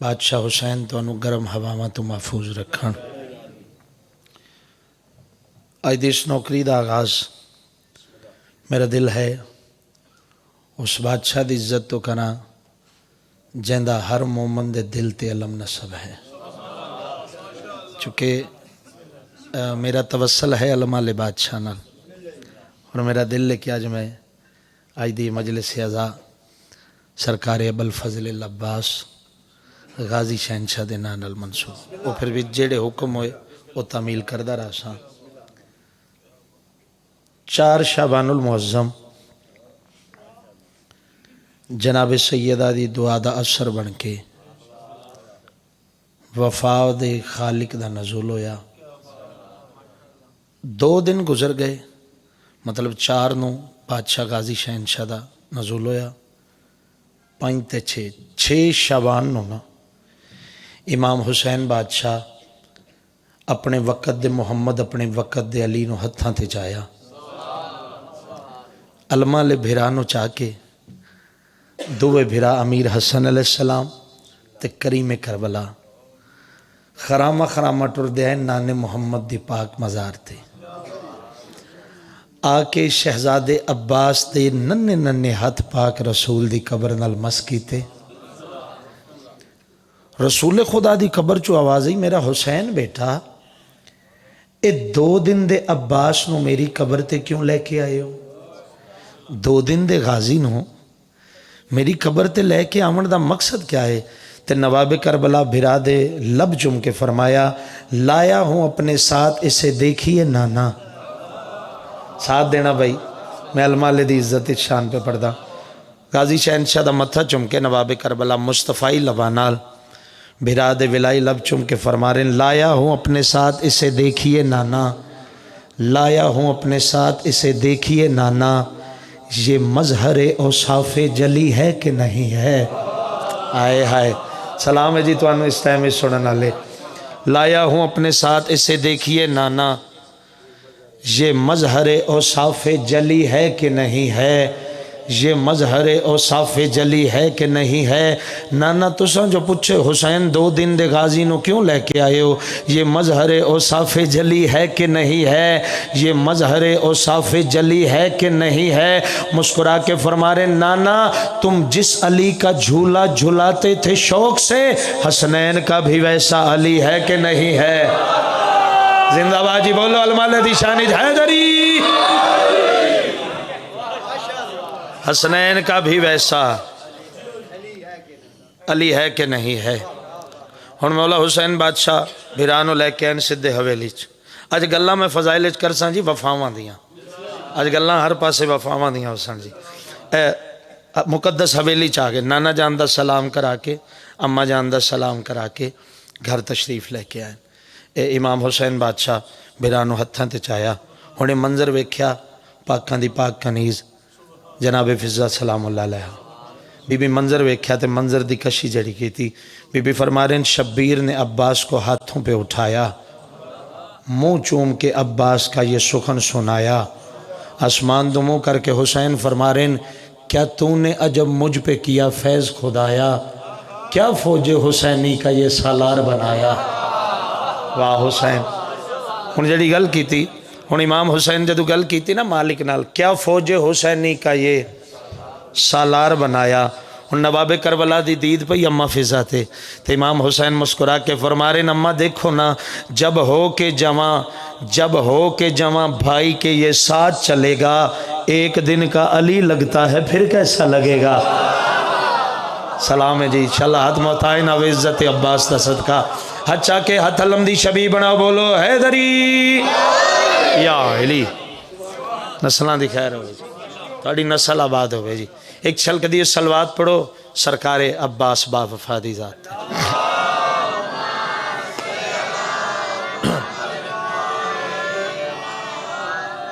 بادشاہ حسین تو گرم ہواواں تو محفوظ رکھن۔ اج دی اس نوکری دا آغاز میرا دل ہے اس بادشاہ دی عزت تو کراں جیندا ہر مومن دے دل تے علم نصب ہے، چونکہ میرا توسل ہے علم والے بادشاہ نال، اور میرا دل ہے کہ اج میں اج دی مجلس اعزا سرکار ابوالفضل العباس غازی شہنشاہ دے نام نال منسوب وہ پھر بھی جڑے حکم ہوئے وہ تعمیل کردہ رہا سا۔ 4 شعبان المعظم جناب سیدہ دی دعا دا اثر بن کے وفا دے خالق دا نزول ہویا۔ 2 دن گزر گئے، مطلب 4 نو بادشاہ غازی شہنشاہ دا نزول ہویا، 5 تے 6 شعبان نو نا امام حسین بادشاہ اپنے وقت دے محمد اپنے وقت دے علی نو ہتھاں تے چایا، علماء لے بھرا نو چاہ کے دوے بھرا امیر حسن علیہ السلام تے کریم کربلا خرامہ ٹر دے ہیں نانے محمد دی پاک مزار تے آکے شہزادے عباس دے ننے ہاتھ پاک رسول دی قبر نال مس کیتے۔ رسول خدا دی قبر چو آواز ہی میرا حسین بیٹا اے 2 دن دے عباس نو میری قبر تے کیوں لے کے آئے ہو؟ 2 دن دے غازی نو میری قبر تے لے کے آمن دا مقصد کیا ہے؟ تے نواب کربلا بھرا دے لب چم کے فرمایا لایا ہوں اپنے ساتھ اسے دیکھیے نانا۔ ساتھ دینا بھائی، میں علماء دی عزت شان پہ پڑھدا۔ غازی شہنشاہ دا متھا چم کے نواب کربلا مصطفی لبانال بھرا دے ولائی لب چم کے فرما رہے لایا ہوں اپنے ساتھ اسے دیکھیے نانا، لایا ہوں اپنے ساتھ اسے دیکھیے نانا، یہ مظہر اوصاف جلی ہے کہ نہیں ہے؟ آئے ہائے سلام ہے جی تو انہوں اس ٹائم اس سننا لے۔ لایا ہوں اپنے ساتھ اسے دیکھیے نانا، یہ مظہر اوصاف جلی ہے کہ نہیں ہے؟ یہ مظہر اوصاف جلی ہے کہ نہیں ہے؟ نانا تساں جو پوچھے حسین 2 دن دے غازی نو کیوں لے کے آئے ہو؟ یہ مظہر اوصاف جلی ہے کہ نہیں ہے؟ یہ مظہر اوصاف جلی ہے کہ نہیں ہے؟ مسکرا کے فرما رہے نانا تم جس علی کا جھولا جھلاتے تھے شوق سے حسنین کا بھی ویسا علی ہے کہ نہیں ہے؟ زندہ باجی بولو علماء دی شانج حیدری، حسنین کا بھی ویسا علی ہے کہ نہیں ہے؟ ہن مولا حسین بادشاہ بھرانو لے کے این سدھے حویلی چ اج گلاں میں فضائل چ کرساں جی وفاواں دیاں، اج گلاں ہر پاسے وفاواں دیاں ہوسن جی۔ مقدس حویلی چ آ گئے، نانا جان دا سلام کرا کے اما جان دا سلام کرا کے گھر تشریف لے کے آئے۔ امام حسین بادشاہ بھرانو ہتھاں تے چایا، ہن منظر ویکھیا پاکاں دی پاک کنیز جناب فضہ سلام اللہ علیہ بی بی منظر ویکھیا تے منظر دی کشی جڑی کی تھی۔ بی بی فرما رہے ہیں شبیر نے عباس کو ہاتھوں پہ اٹھایا، منہ چوم کے عباس کا یہ سخن سنایا، آسمان دموں کر کے حسین فرما رہے ہیں کیا تو نے عجب مجھ پہ کیا فیض خدایا، کیا فوج حسینی کا یہ سالار بنایا۔ واہ حسین ہن جڑی گل کی تھی، ہن امام حسین جدو گل کی تھی نا مالک نال کیا فوج حسینی کا یہ سالار بنایا، ہن نواب کربلا دی دید پئی اما فضا تے امام حسین مسکرا کے فرما رہے اما دیکھو نا جب ہو کے جواں بھائی کے یہ ساتھ چلے گا، ایک دن کا علی لگتا ہے پھر کیسا لگے گا؟ سلام ہے جی انشاءاللہ ہاتھ محتائن و عزت عباس دا صدقہ ہاتھ چاہ کے ہاتھ علم دی شبی بناو بولو حیدری یا علی نسلان دی خیر ہوئے جی تھوڑی نسل آباد ہوئے جی۔ ایک چھلک دی سلوات پڑھو سرکار عباس با وفا دی ذات۔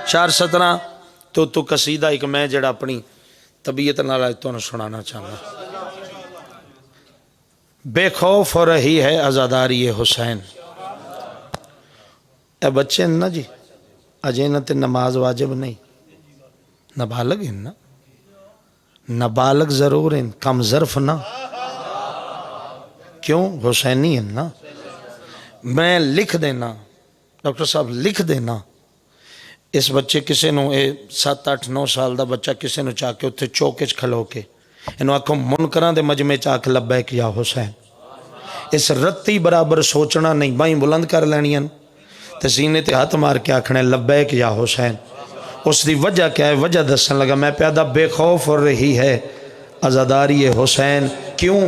4:17 تو قصیدہ ایک میں جڑا اپنی طبیعت نال تو سنانا چاہتا۔ بے خوف ہو رہی ہے عزاداری حسین، اے بچے نا جی اجینت نماز واجب نہیں، نابالغ ہیں نا، نابالغ ضرور ہیں کم ظرف نہ، کیوں؟ حسینی ہے نا. میں لکھ دینا ڈاکٹر صاحب لکھ دینا اس بچے کسے نو 7 8 9 سال دا بچہ کسے نو چاہ کے اتنے چوکے چ کھلو کے انہوں آکھو منکراں دے مجمع چ آکھ لبیک یا حسین. اس رتی برابر سوچنا نہیں، بائیں بلند کر لینی تے سینے تے ہاتھ مار کے آکھنے لبیک یا حسین. اس دی وجہ کیا ہے؟ وجہ دسن لگا میں پیادہ بے خوف ہو رہی ہے عزاداری حسین. کیوں؟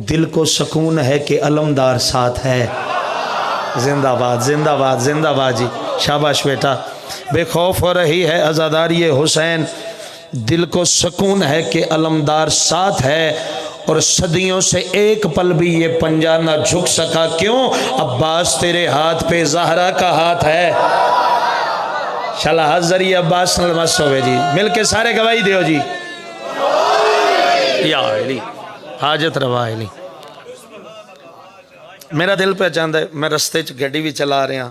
دل کو سکون ہے کہ علمدار ساتھ ہے. زندہ باد زندہ باد زندہ باد جی، شاباش بیٹا. بے خوف ہو رہی ہے عزاداری حسین، دل کو سکون ہے کہ علمدار ساتھ ہے، اور صدیوں سے ایک پل بھی یہ پنجہ نہ جھک سکا. کیوں؟ عباس تیرے ہاتھ پہ زہرا کا ہاتھ ہے. شالا ذریعہ عباس نلمس ہوئے جی، مل کے سارے گواہی دیو جی. یا علی حاجت روا علی. میرا دل پہ چاہتا ہے، میں رستے چ گڈی بھی چلا رہا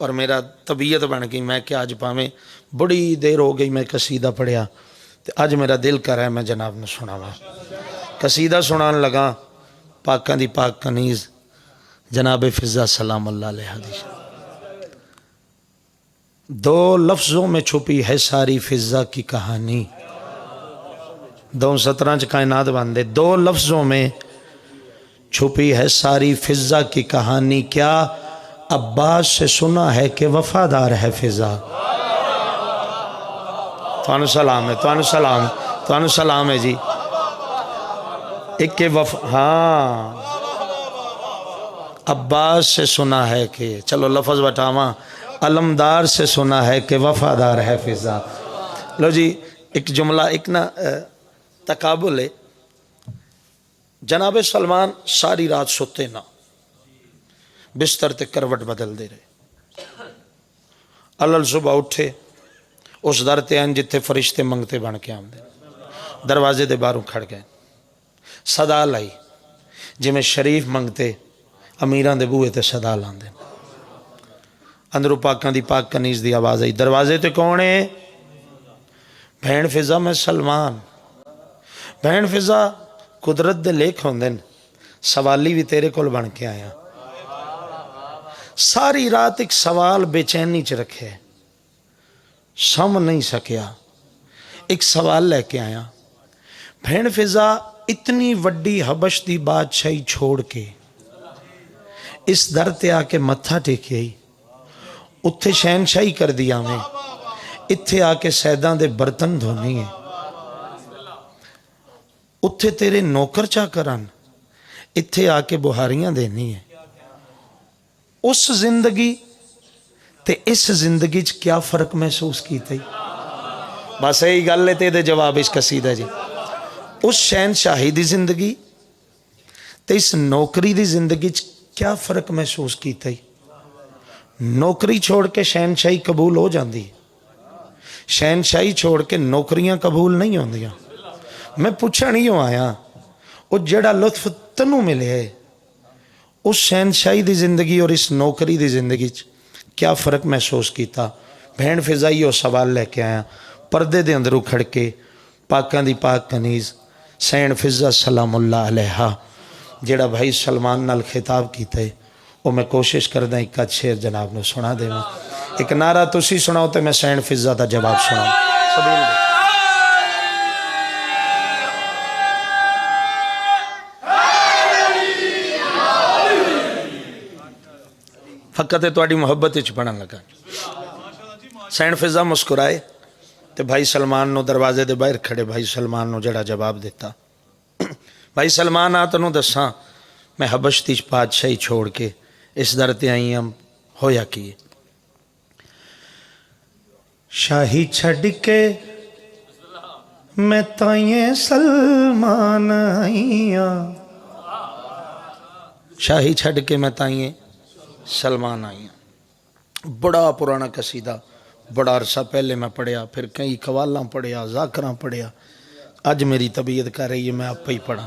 اور میرا طبیعت بن گئی میں کہ آج پاویں بڑی دیر ہو گئی میں قصیدہ پڑھیا تو آج میرا دل کر رہا ہے میں جناب نے سناواں. قصیدہ سنان لگا پاکاں دی پاک کنیز جناب فضا سلام اللہ علیہ حدیث. 2 لفظوں میں چھپی ہے ساری فضا کی کہانی. 2:17 کائنات باندھے 2 لفظوں میں چھپی ہے ساری فضا کی کہانی. کیا عباس سے سنا ہے کہ وفادار ہے فضا. توانو سلام ہے، توانو سلام، توانو سلام ہے جی. ایک ہاں عباس سے سنا ہے کہ، چلو لفظ بٹاواں، علمدار سے سنا ہے کہ وفادار ہے فضا. لو جی ایک جملہ ایک نا تقابل ہے. جناب سلمان ساری رات سوتے نہ، بستر تے کروٹ بدل دے رہے. الل صبح اٹھے اس در تے آن جتے فرشتے منگتے بن کے آمدے. دروازے دے باہروں کھڑ گئے، صدا لائی جی میں شریف منگتے امیران دے بوئے تے صدا لاندے. اندروں پاکاں دی پاک کنیز دی آواز آئی. دروازے تے کون ہے؟ بہن فضا میں سلمان. بہن فضا قدرت دے لیکھ ہوندے سوالی بھی تیرے کول بن کے آیا. ساری رات ایک سوال بے چینی چ رکھے، سم نہیں سکیا، ایک سوال لے کے آیا. بہن فضا اتنی وڈی حبش دی بادشاہی چھوڑ کے اس در تے آ کے متھا ٹیک آئی، اتھے شہنشاہی کر دیا میں، اتھے آ کے سیدان دے برتن دھونی ہے، اتھے تیرے نوکر چا کرن، اتھے آ کے بہاریاں دینی ہے. اس زندگی تے اس زندگی چ کیا فرق محسوس کیتا ہی؟ بس یہی گل ہے تے دے جواب اس قصیدہ جی. اس شہنشاہی دی زندگی تے اس نوکری دی زندگی چ کیا فرق محسوس کیتا ہی؟ نوکری چھوڑ کے شہنشاہی قبول ہو جاندی، شہنشاہی چھوڑ کے نوکریاں قبول نہیں ہوندیاں. میں پوچھا نہیں ہوں آیا وہ جڑا لطف تنوں ملے ہے اس شہنشاہی دی زندگی اور اس نوکری دی زندگی کیا فرق محسوس کیتا؟ بہن فضائی وہ سوال لے کے آیا. پردے دے اندروں کھڑ کے پاکاں دی پاک کنیز سین فضا سلام اللہ علیہ جڑا بھائی سلمان نال خطاب کیتا ہے وہ میں کوشش کردہ ایک آدھ شعر جناب نے سنا دے. ایک نعرہ تسی سناؤ تے میں سین فضا دا جواب سناؤں. سبیل دے فقط ہے تواڈی محبت وچ پڑھن لگا. سین فضا مسکرائے تے بھائی سلمان نو دروازے دے باہر کھڑے بھائی سلمان نو جڑا جواب دیتا. بھائی سلمان آ تنوں دساں میں حبش دی بادشاہی چھوڑ کے اس در تے آئی ہم ہویا کی. شاہی چھڑ کے میں تائیں سلمان آئی ہاں، شاہی چھڑ کے میں تائیں سلمان آئی ہاں. بڑا پرانا قصیدہ، بڑا عرصہ پہلے میں پڑھیا، پھر کئی قوالاں پڑھیا، ذاکراں پڑھیا. آج میری طبیعت کر رہی ہے میں آپ پہ ہی پڑھا.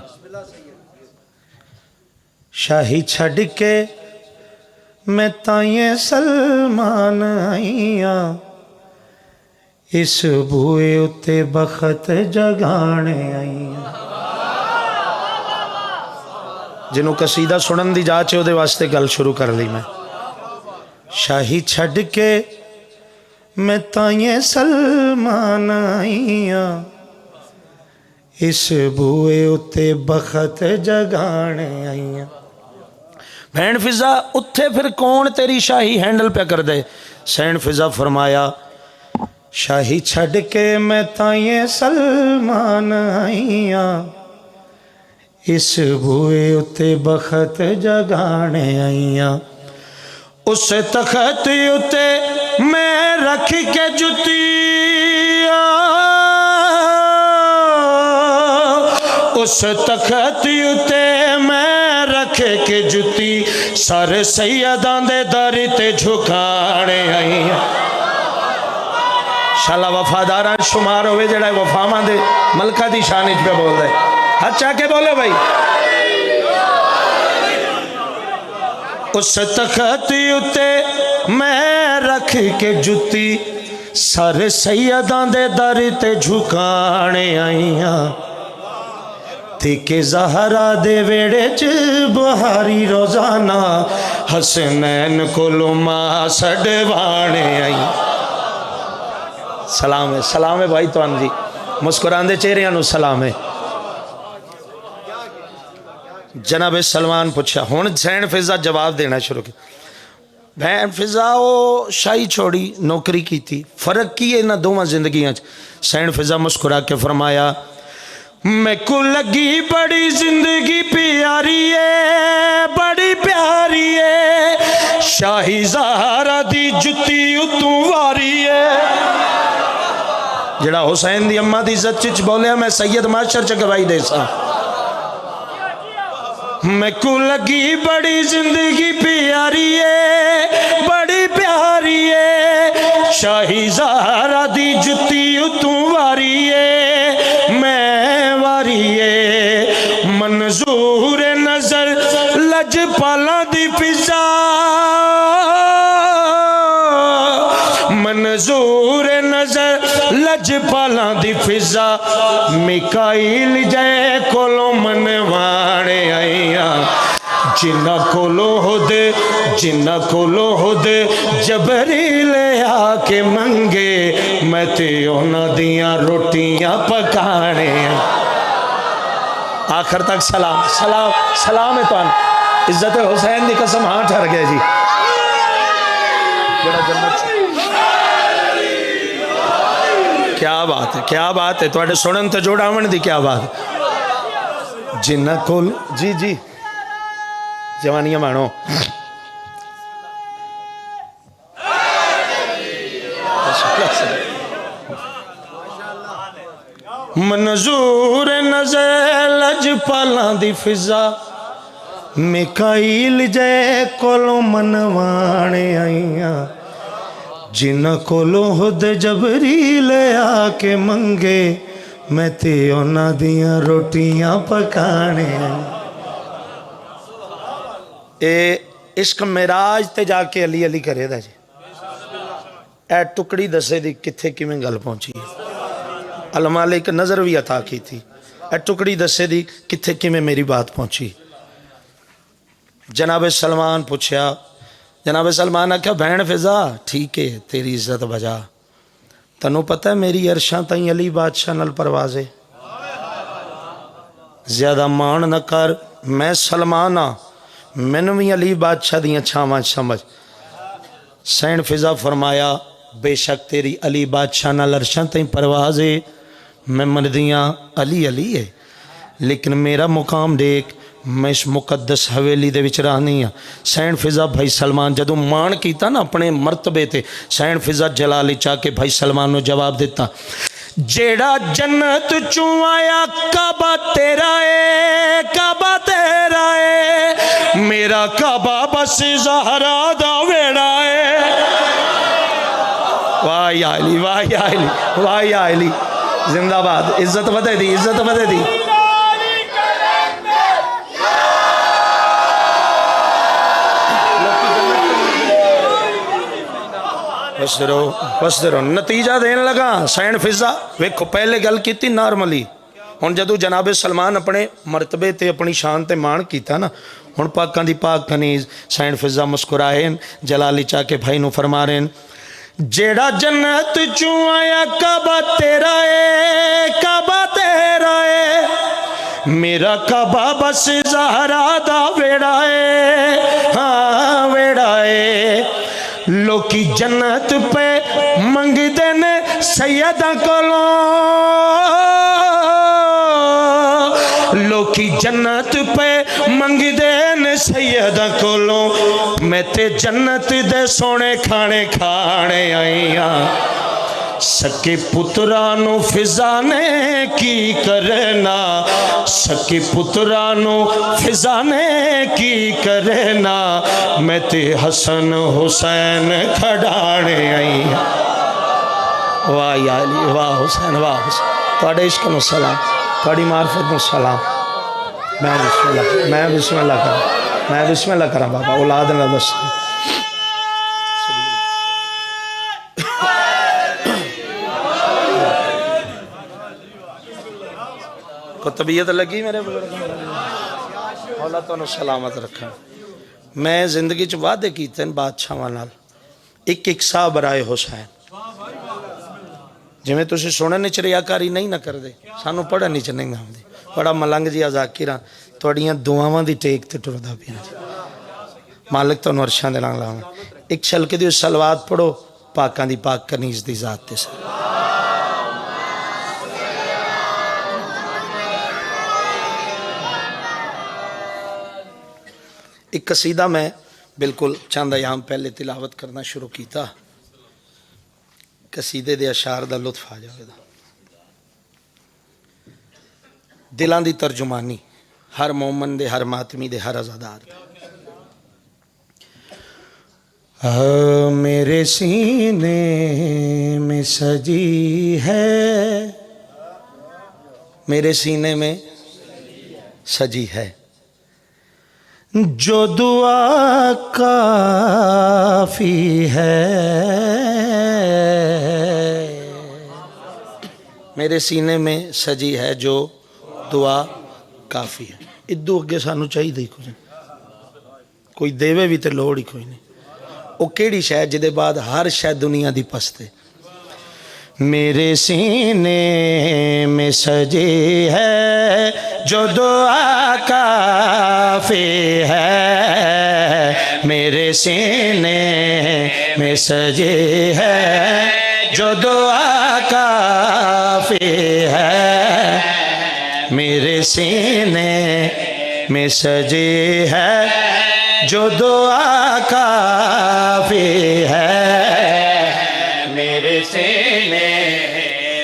شاہی چھڑ کے میں تائیں سلمان آئی ہاں، اس بوئے اتے بخت جگانے آئی ہاں. جنہوں قصیدہ سنن دی جاچے وہ دے واسطے گل شروع کر لی میں شاہی چھڑ کے میں تائیں سلمان آئیاں اس بوئے اتے بخت جگانے آئیاں بہن فضا اتھے پھر کون تیری شاہی ہینڈل پہ کر دے سین فضا فرمایا شاہی چھڑ کے میں تائیں سلمان آئیاں اس بوئے اتے بخت جگانے آئیاں اس تخت اتے میں رکھ کے جتی اس تخت اتے میں رکھ کے جتی سر سیداں دے در تے جھکانے آئیاں شالا وفاداران شمار ہوئے جڑا وفاواں دے ملکہ دی شانج پہ بول دے ہاتھ چاہ کے بولے بھائی اس تخت اتے میں رکھ کے جتی سر سیداں دے در تے جھکانے آئیاں تیکے زہرا دے ویڑے چ بہاری روزانہ حسنین کو لما سڑوانے آئیاں سلام ہے بھائی توان جی مسکران دے چہریاں نو سلام ہے جناب سلمان پوچھا ہون سین فضا جواب دینا شروع کیا بہن فضا وہ شاہی چھوڑی نوکری کی تھی فرق کی ہے نہ دوواں زندگیاں سین فضا مسکرا کے فرمایا میں کو لگی بڑی زندگی پیاری ہے بڑی پیاری ہے شاہی زہرا دی جتی اتوں واری ہے جڑا حسین دی اماں دی عزت چچ بولیا میں سید معاشر چ گواہی دے سا میں کو لگی بڑی زندگی پیاری ہے بڑی پیاری ہے شاہی زہرا دی جتی اتوں واری ہے میں واری ہے منظور نظر لج پالا دی فضا منظور نظر لج پالا دی فضا میکائیل جائے کولو منوانے آئیاں جنہ کولو ہد جبریل آ کے منگے میں تے اونا دیاں روٹیاں پکانے آخر تک سلام ہے تو عزت حسین دی قسم ہاں ٹھہر گئے جی کیا بات ہے تو سنن تے جوڑا من دی کیا بات ہے جنہ کول جی جوانیاں مانو منظور نظر لج پالاں دی فضا میکائیل جے کولو منوانے آئیاں جنہ کولو ہد جبریل آ کے منگے میں تے اونا دیاں روٹیاں پکانے اے عشق معراج تے جا کے علی کرے دا جی اے ٹکڑی دسے دی کتھے کی میں گل پہنچی علماء نے ایک نظر بھی عطا کی تھی اے ٹکڑی دسے دی کتھے کی میں میری بات پہنچی جناب سلمان پوچھا جناب سلمان آکھا بہن فضا ٹھیک ہے تیری عزت بجا تنو پتہ ہے میری عرشاں تائیں علی بادشاہ نل پروازے زیادہ مان نہ کر میں سلمانہ منوی علی بادشاہ دیاں چھاواں سمجھ سین فضا فرمایا بے شک تیری علی بادشاہ نل عرشاں تائیں پروازے میں مردیاں علی ہے لیکن میرا مقام دیکھ میں اس مقدس حویلی دے وچ رہنی ہاں سین فضا بھائی سلمان جدوں مان کیتا نا اپنے مرتبے تے سین فضا جلالی چاہ کے بھائی سلمان نو جواب دیتا جیڑا جنت چوں آیا کعبہ تیرا ہے میرا کعبہ بس زہرا دا ویڑا ہے واہ یا علی زندہ باد عزت بدے دی بس درو نتیجہ دین لگا سین فضا ویکھو پہلے گل کی تھی نارملی ہن جدوں جناب سلمان اپنے مرتبے تے اپنی شان تے مان کیتا نا، ہن پاکاں دی پاک کنیز سینٹ فضا مسکرائے جلالی چا کے بھائی نو فرما رہے ہیں جیڑا جنت چوں آیا کعبہ تیرا ہے، کعبہ تیرا ہے، میرا کعبہ بس زہرا دا ویڑا ہے، ہاں ویڑا ہے۔ لوکی جنت پہ منگ دینے سیدہ کولوں، لوکی جنت پہ منگ دینے سیدہ کولوں، میں تے جنت دے سونے کھانے کھانے آئیاں، سکے پترانو فضا نے کی کرنا، سکے پترانو فضا نے کی کرنا، میں تے حسن حسین کھڑانے آئی۔ واہ یا علی، واہ حسین، واہ حسین، توڑے عشق نو سلام، توڑی معرفت نو سلام۔ میں بسم اللہ کرا بابا اولاد نہ دس کو طبیعت لگی میرے بزرگ اللہ تو سلامت رکھا۔ میں زندگی چ وعدے کیتے ہیں بادشاہاں نال، ایک ایک سا برائے حسین، جی میں تسی سننے چ ریاکاری نہیں نہ کر دے، سانو پڑھنے چ نہیں آندی، بڑا ملنگ جی ذاکراں تہاڈیاں دعاواں دی ٹیک تے ٹردا پیا، مالک تانوں عرشاں دے نال لاواں۔ ایک چھلکے دی صلوات پڑھو پاکاں دی پاک کنیز دی ذات تے سے۔ ایک قصیدہ میں بالکل چند ایام پہلے تلاوت کرنا شروع کیتا، قصیدے دے اشعار دا لطف آ جائے گا۔ دلاں دی ترجمانی ہر مومن دے، ہر ماتمی دے، ہر عزادار دے۔ میرے سینے میں سجی ہے، میرے سینے میں سجی ہے، جو دعا کافی ہے، میرے سینے میں سجی ہے جو دعا کافی ہے۔ ادو اگے سانو چاہیے دی کوئی دیوے بھی تے لوڑ ہی کوئی نہیں، وہ کیڑی شے جدے بعد ہر شے دنیا دی پستے۔ میرے سینے میں سجی ہے جو دعا کافی ہے، میرے سینے میں سجی ہے جو دعا کافی ہے، میرے سینے میں سجی ہے جو دعا کافی ہے، میرے سینے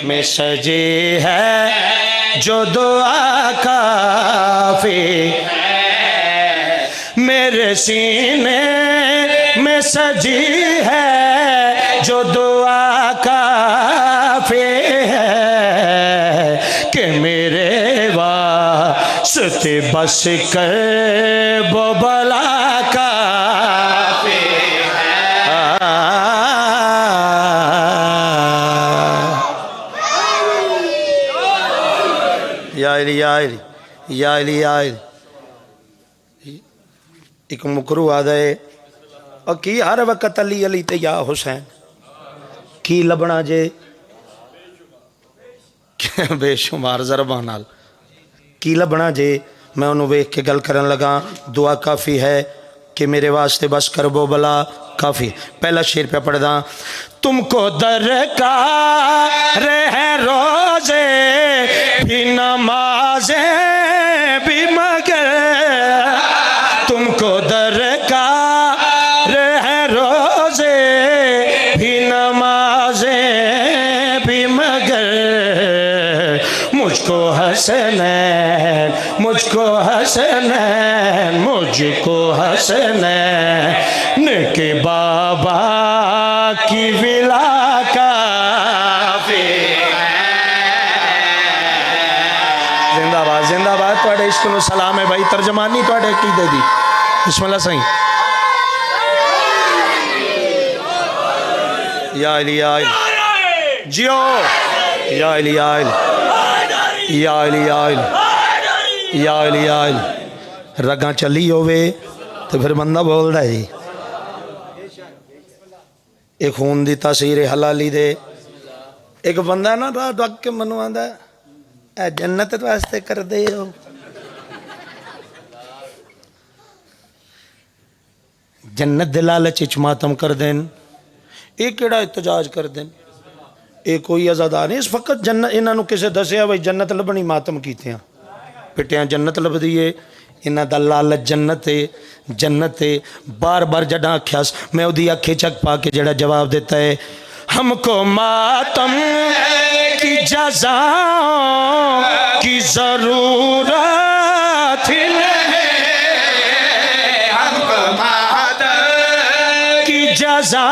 میں سجی ہے جو دعا کافی ہے، میرے سینے میں سجی ہے جو دعا کافی ہے، کہ میرے واسطے بس کر وہ بلا کافی ہے۔ یا علی یا علی یا علی یا علی۔ ایک مکرو آدھا ہے اور کی ہر وقت علی علی تے یا حسین کی لبنا جے بے شمار ضربان نال کی لبنا جے، میں انہوں ویکھ کے گل کرن لگا دعا کافی ہے کہ میرے واسطے بس کربو بلا کافی۔ پہلا شعر پہ پڑھ دا، تم کو درکار ہے روزے بھی نمازیں بھی مگر، تم کو درکار ہے روزے بھی نمازیں بھی مگر، مجھ کو حسنین مجھ کو حسنین مجھ کو حسنین کے بابا کی ولا کافی ہے۔ زندہ باد زندہ باد، توڑے عشق نو سلام ہے بھائی، ترجمانی توڑے کی دے دی، بسم اللہ سائیں۔ یا علی یا علی جیو، یا علی یا علی یا علی یا علی یا علی یا علی رگاں چلی ہوئے تو پھر بندہ بول رہا ہے جی ایک خون دی تاثیر حلالی دے ایک بندہ نا راہ ڈک کے منو آندا اے جنت واسطے کر دے ہو جنت دے لالچ وچ ماتم کر دین یہ کیڑا احتجاج کر دین یہ کوئی عزادار نہیں اس فقط جنت انہاں نو کسے دسیا بھائی جنت لبنی ماتم کیتے ہیں پٹیاں جنت لبدی ہے انہاں دا لالچ جنت ہے بار بار جڑا آکھیاس میں اودی اکھے چک پا کے جڑا جواب دیتا ہے ہم کو ماتم کی جزا کی ضرورت نہیں ہم کو ماتم کی جزا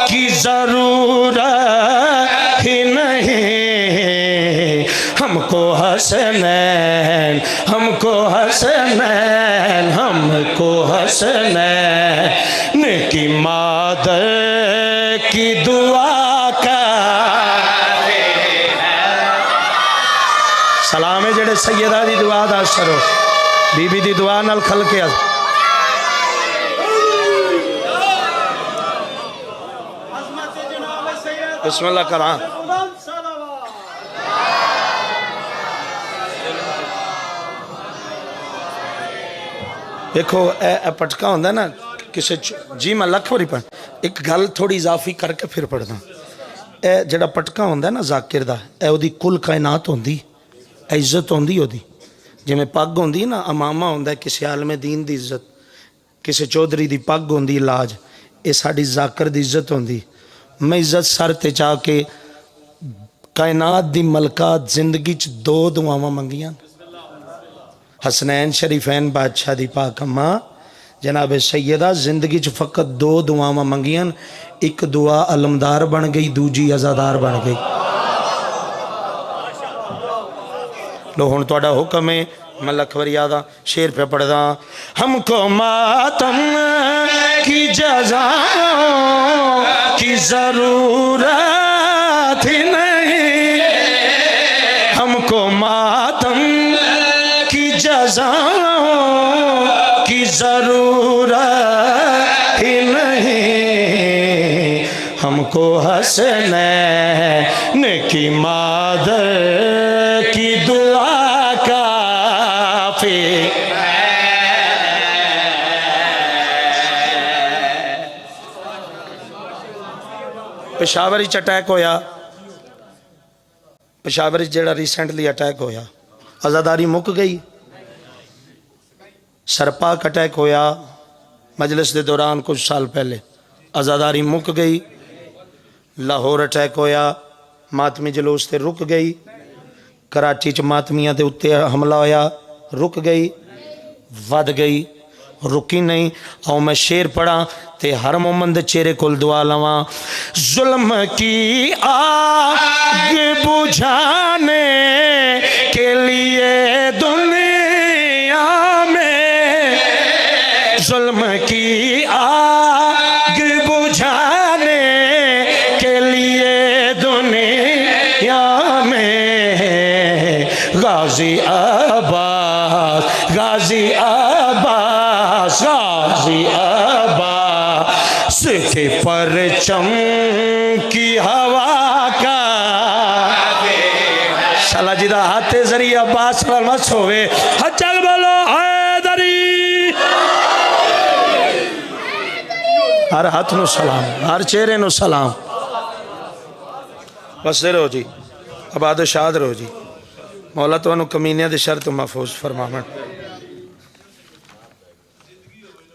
کی ضرورت ہی نہیں ہم کو حسنین ہم کو حسنین کی مادر کی دعا کا سلام ہے جڑے سیدہ دی دعا دا اثر ہو بی بی دی دعا نال کھل کے بسم اللہ کران دیکھو اے پٹکا ہوندہ نا کسے جی میں لکھ واری پڑھ ایک گل تھوڑی اضافی کر کے پھر پڑھ دا اے جڑا پٹکا ہوندہ نا ذاکر دا اے او دی کل کائنات ہوندی اے عزت ہوندی ہو دی جی میں پاگ ہوندی نا امامہ ہوندہ کسی عالم دین دی عزت کسی چودری دی پاگ ہوندی لاج اے ساڑی ذاکر دی عزت ہوندی میں عزت سر تے چاہ کے کائنات دی ملکات زندگی چ دو دعاواں منگیاں حسنین شریفین بادشاہ دی پاک اماں جناب سیدہ زندگی چ فقط دو دعاواں منگیاں ایک دعا علمدار بن گئی دوجی عزادار بن گئی لو ہن تہاڈا حکم ہے میں لکھ واری یادا شعر پہ پڑھ دا ہم کو ماتم کی جزا کی ضرورت ہی نہیں ہم کو ماتم کی جزا کی ضرورت ہی نہیں ہم کو حسنین کی مادر کی دعا کافی پشاوری چ اٹیک ہویا پشاوری جیڑا ریسنٹلی اٹیک ہویا عزاداری مک گئی سرپاک اٹیک ہویا مجلس دے دوران کچھ سال پہلے عزاداری مک گئی لاہور اٹیک ہویا ماتمی جلوس تے رک گئی کراچی چ ماتمیاں دے اتے حملہ ہویا رک گئی ود گئی رکی نہیں او میں شیر پڑھا تے ہر مومن دے چہرے کل دعا لواں ظلم کی آگ بجھانے کے لیے دنیا میں ظلم کی آگ بجھانے کے لیے دنیا میں غازی عباس غازی عباس غازی عباس کے پرچم کی ہوا کا شالا جی دا ہاتھ ذریعہ عباس فرمس ہوئے چل بولو حیدری ہر ہاتھ نو سلام ہر چہرے نو سلام بس دے رہو جی آباد و شاد رہو جی مولا تو انہوں کمینیاں دے شر تو محفوظ فرمامن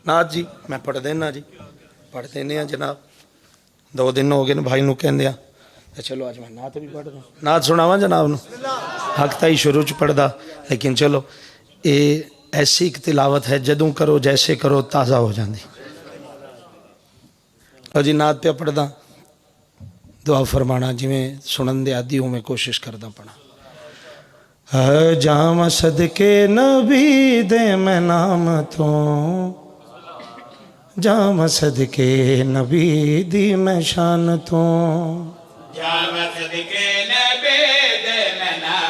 نات جی میں پڑھ دینا جی پڑھ دینے ہیں جناب 2 دن ہو گئے بھائی نو کہن دیا چلو آج میں نات بھی پڑھ رہا ہوں نات سناواں جناب نو حق تائی شروع چ پڑھ دا لیکن چلو اے ایسی ایک تلاوت ہے جدوں کرو جیسے کرو تازہ ہو جاندی اور جی نات پہ پڑھ دا دعا فرمانا جی میں سنن دے آدھی ہوں میں کوشش کردہ پڑھا جام صدقے نبی دے میں نام تو جام صدقے نبی دی میں شان تو جام صدقے نبی دے میں نام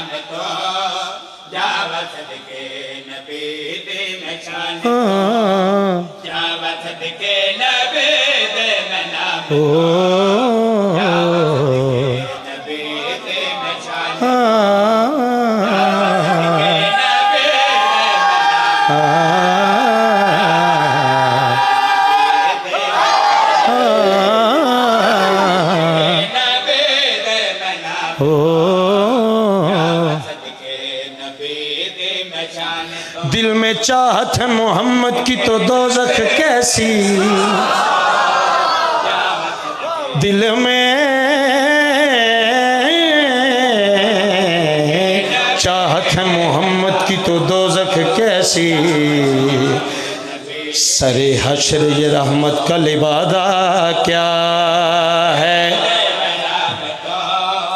دل میں چاہت ہے محمد کی تو دوزخ کیسی، دل میں چاہت ہے محمد کی تو دوزخ کیسی، سر حشر یہ رحمت کا لبادہ کیا ہے،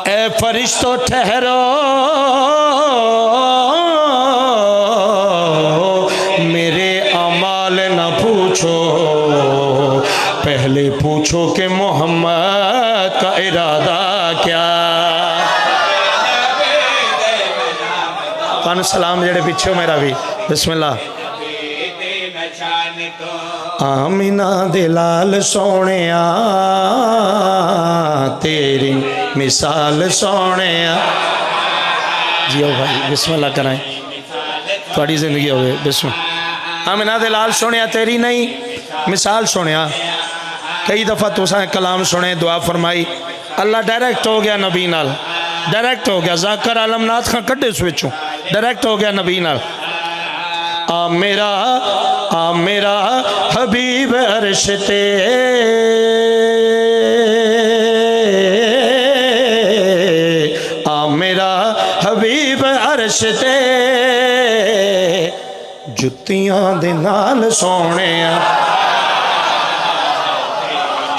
اے فرشتوں ٹھہرو میرے اعمال نہ پوچھو، پہلے پوچھو کہ محمد کا ارادہ کیا۔ پانو سلام جڑے پیچھے میرا بھی بسم اللہ۔ آمینہ دلال سونیا تیری مثال سونیا، جیو بھائی بسم اللہ کرائیں، تھوڑی زندگی ہوئے بسم اللہ۔ آمینہ دلال سونیا تیری نہیں مثال سونیا، کئی دفعہ تو سائیں کلام سنے دعا فرمائی، اللہ ڈائریکٹ ہو گیا نبی نال، ڈائریکٹ ہو گیا، ذاکر عالم نات خان کڈے سوچوں ڈائریکٹ ہو گیا نبی نال۔ آ میرا حبیب عرش تے، آ میرا حبیب عرش تے، جتیاں دے نال سونیا،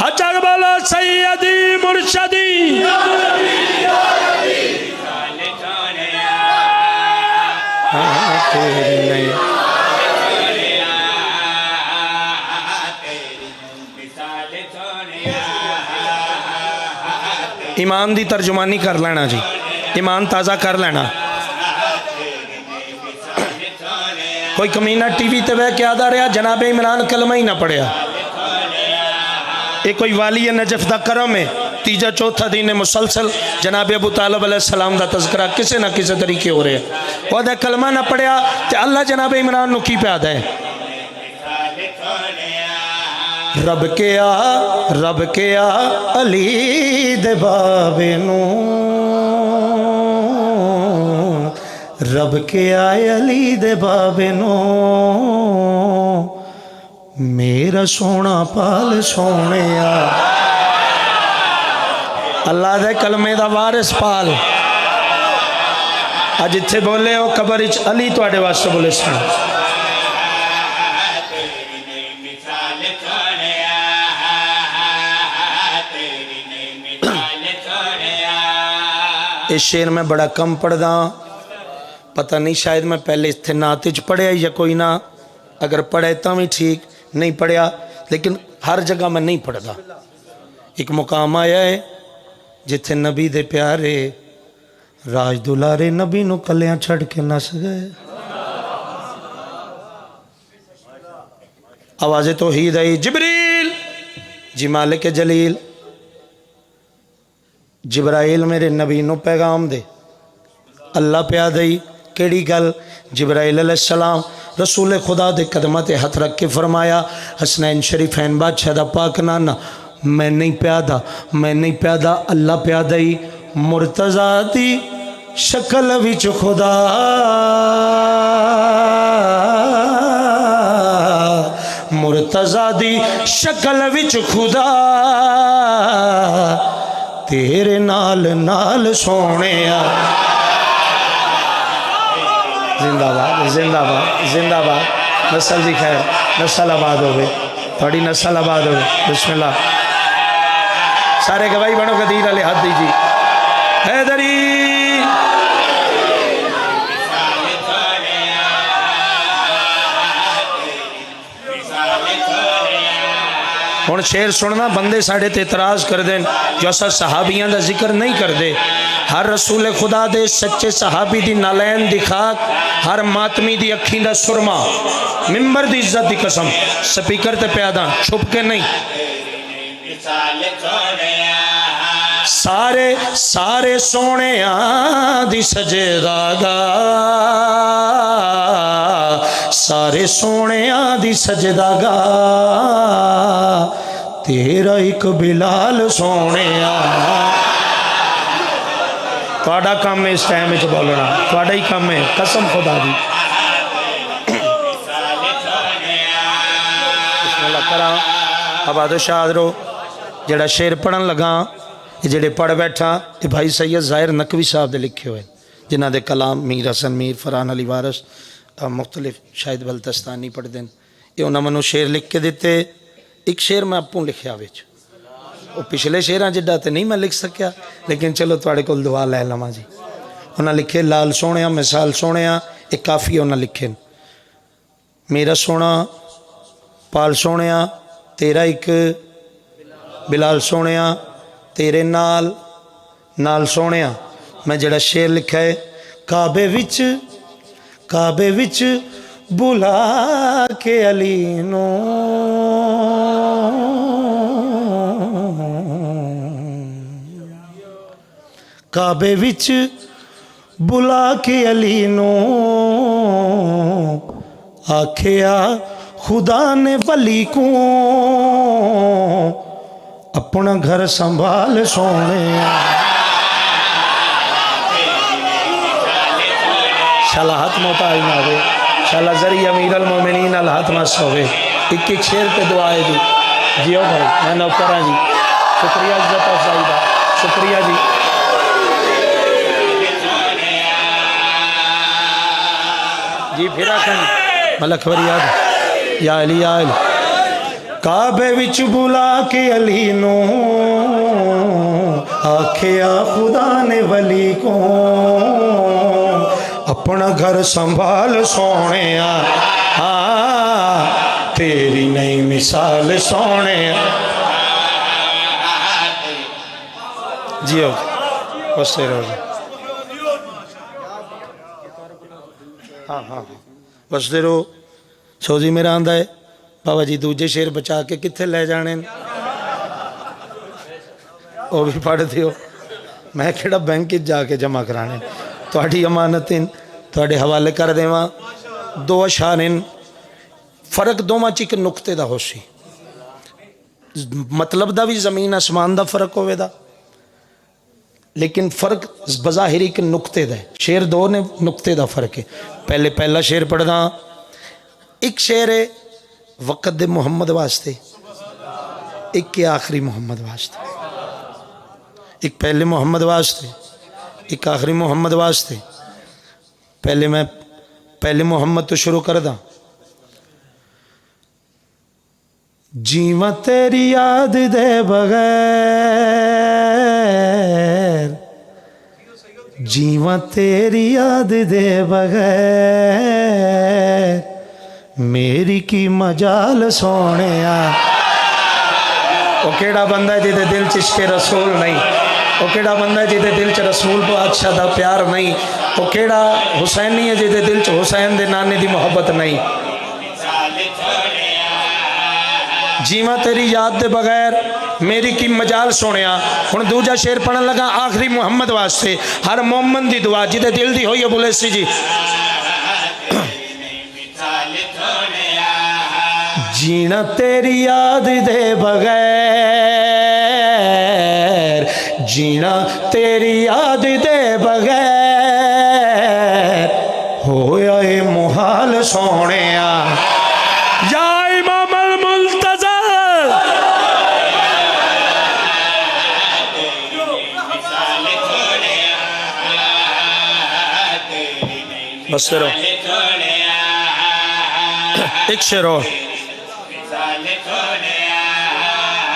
حجر بولا سیدی مرشدی، تیری نہیں ایمان دی ترجمانی کر لینا جی، ایمان تازہ کر لینا۔ کوئی کمینہ ٹی وی تے بے کے آدھا رہا جناب عمران کلمہ ہی نہ پڑھیا، ایک کوئی والی نجف دا کرم ہے، تیجا چوتھا دین مسلسل جناب ابو طالب علیہ السلام دا تذکرہ کسے نہ کسے طریقے ہو رہے ہیں، وہ دے کلمہ نہ پڑھیا تے اللہ جناب عمران نو کی پہ آدھا ہے، رب کیا علی دے بابے نو، رب کیا علی دے بابے نو، میرا سونا پال سونیا، اللہ دے کلمے دا وارث پال، آج اتھے بولے ہو قبر اچ علی تو آڑے واسطے بولے سن، اس شعر میں بڑا کم پڑھ دا، پتہ نہیں شاید میں پہلے اس تھے ناتج پڑھیا یا کوئی نہ، اگر پڑھے تا بھی ٹھیک، نہیں پڑھیا لیکن ہر جگہ میں نہیں پڑھ دا۔ ایک مقام آیا ہے جتھے نبی دے پیارے راج دلارے نبی نو کلیاں چھڑ کے نس گئے، آواز توحید آئی، جبریل جی مالک جلیل، جبرائیل میرے نبی نو پیغام دے، اللہ پہ آدھائی کیڑی گل، جبرائیل علیہ السلام رسول خدا دے قدمت ہاتھ رکھ کے فرمایا، حسنین شریفین بادشاہ دا پاک نانا، میں نہیں پیادا اللہ پیادائی، مرتضی دی شکل وچ خدا، مرتضی دی شکل وچ خدا، تیرے نال سونیا، زندہ باد، نسل دی خیر، نسل آباد ہوئے، تھوڑی نسل آباد ہوئے، بسم اللہ، سارے گواہی بنو قدیر علیہ حد دیجی، حیدری ہوں شیر سننا بندے ساڑھے تے اعتراض کر دیں جو اسا صحابیاں دا ذکر نہیں کر دے. ہر رسول خدا دے سچے صحابی دی نالین دی خاک، ہر ماتمی دی اکھیں دا سرما، ممبر دی عزت دی قسم سپیکر تے پیاداں چھپ کے نہیں. سارے سارے سونے دی سجدہ گا، سارے سونے دی سجدہ گا، تیرا ایک بلال سونے. تھوڑا کام ہے اس ٹائم میں بولنا، تھوڑا ہی کام ہے قسم خدا دی. بسم اللہ کرا آباد و شاد رو. جڑا شیر پڑھن لگا جڑے پڑھ بیٹھا یہ بھائی سید ظاہر نقوی صاحب دے لکھے ہوئے جنہ دے کلام میر حسن میر فرحان علی وارث مختلف شاہد بلتستانی پڑھ دیں. یہ انہوں منو شیر لکھ کے دیتے. ایک شیر میں اپوں لکھیا ویچ وہ پچھلے شیران جڈا تے نہیں میں لکھ سکیا لیکن چلو تواڑے کول دعا لے لما جی. انہوں لکھے لال سونیا مثال سونیا ایک کافی انہوں لکھے میرا سونا پال سونیا تیرا ایک بلال سونیا تیرے نال نال سونیا. میں جڑا شیر لکھا ہے کعبے وچ بلا کے علی نو کعبے وچ بلا کے علی نو آکھیا خدا نے ولی کو اپنا گھر سنبھال سونے. شالا ہاتھ محتاج نہ ہوئے، شالا ذریعہ امیر المومنین الہاتھ نہ سوے. ایک ایک شیر پہ دعائے دی جیو بھائی میں نوکرہ جی. شکریہ عزت افضائی دا شکریہ جی. جی پھر آکھن ملک فریاد یا علی یا علی. کعبے وچ بلا کے علی نو آکھیا خدا نے ولی کو اپنا گھر سنبھال سونے. تیری نئی مثال سونے. جیو بس سے روز ہاں ہاں بس دے رو. سوزی میرا آندہ ہے بابا جی دوجے شیر بچا کے کتھے لے جانے وہ بھی پڑھ دیو. میں کھڑا بینک جا کے جمع کرانے تواڈی امانتیں تواڈے حوالے کر دیواں. دو اشارن فرق دوواں چ ایک نقطے دا ہو سی مطلب دا بھی زمین آسمان دا فرق ہوئے دا لیکن فرق بظاہر ایک نقطے دا ہے. شیر دو نے نقطے دا فرق ہے. پہلے پہلا شیر پڑھ دا. ایک شیر ہے وقت دے محمد واسطے، ایک کے آخری محمد واسطے. ایک پہلے محمد واسطے ایک آخری محمد واسطے. پہلے محمد تو شروع کر دا. جیواں تیری یاد دے بغیر، جیواں تیری یاد دے بغیر میری کی مجال سونے. وہ کیڑا بندہ ہے جیدے دل چشک رسول نہیں، وہ کیڑا بندہ ہے جیدے دل چ رسول بادشاہ دا پیار نہیں، وہ کیڑا حسینی ہے جیدے دل چ حسین دے نانے دی محبت نہیں. جیواں تیری یاد دے بغیر میری کی مجال سونیا. ہن دوجا شیر پڑھن لگا آخری محمد واسطے. ہر مومن دی دعا جیدے دل دی ہوئی ابو لیسی جی. جینا تیری یاد دے بغیر، جینا تیری یاد دے بغیر ہویا اے محال سونے. یا امام الملتزم بس رو ایک شیرو.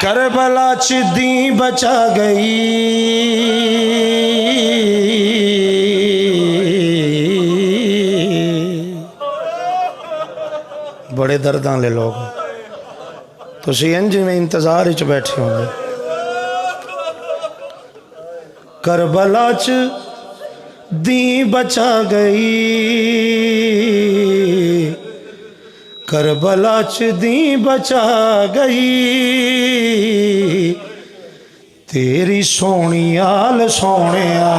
کربلا چ دین بچا گئی، بڑے درداں لے لوگ تسی انج میں انتظار وچ بیٹھے ہوں گے کربلا چ دی بچا گئی کربلا چ دی بچا گئی تیری سونی آل سونیا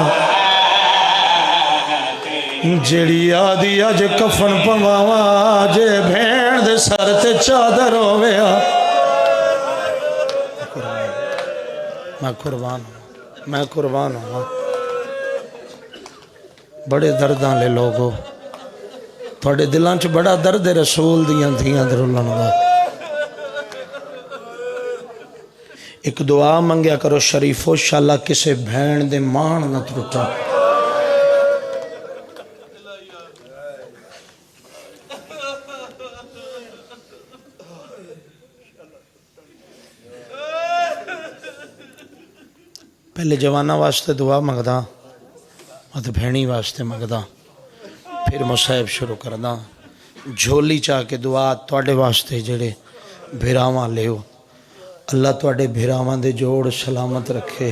جڑی آدھی اج کفن پواواں جے بھین دے سر تے چادر ہویا میں قربان ہوں بڑے درداں لے لوگو تھوڑے دلان چ بڑا درد رسول دیاں دھیاں درولن دا ایک دعا منگیا کرو شریفو شالا کسے بھین دے مان نہ ترٹا پہلے جوانا واسطے دعا منگدا اور بھینی واسطے منگدا پھر مصائب شروع کردا جھولی چاہ کے دعا توڑے واسطے جڑے بھیراواں لیو اللہ توڑے بھیراواں دے جوڑ سلامت رکھے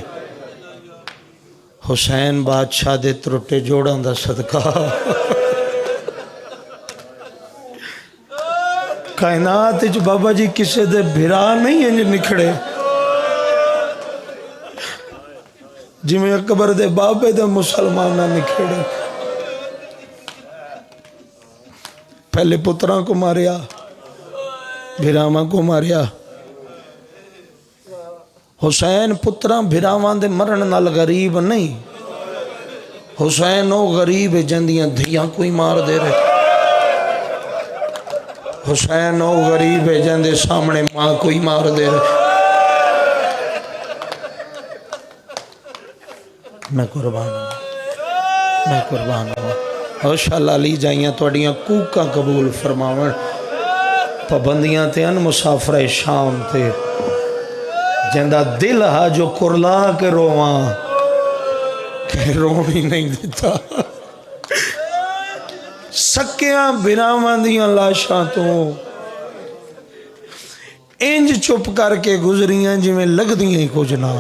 حسین بادشاہ دے ترٹے جوڑاں دا صدقہ کائنات جو بابا جی کسے دے بھیرا نہیں ہیں جو نکھڑے جی میں اکبر دے بابے دے مسلمانہ نکھڑے پہلے پتران کو ماریا بھیراواں کو ماریا حسین پتران بھیراواں دے مرن نال غریب نہیں حسین او غریب جندیاں دھیاں کوئی مار دے رہے حسین او غریب جندے سامنے ماں کوئی مار دے رہے میں قربان ہوں اوشاللہ لی جائیاں توڑیاں کوکا قبول فرماون پابندیاں تے ان مسافر شام تے جندہ دل ہا جو کرلا کے رواں کہ رومی نہیں دیتا سکیاں بناواں دیاں لاشاں تو انج چپ کر کے گزریاں جی میں لگ دیاں کچھ نہ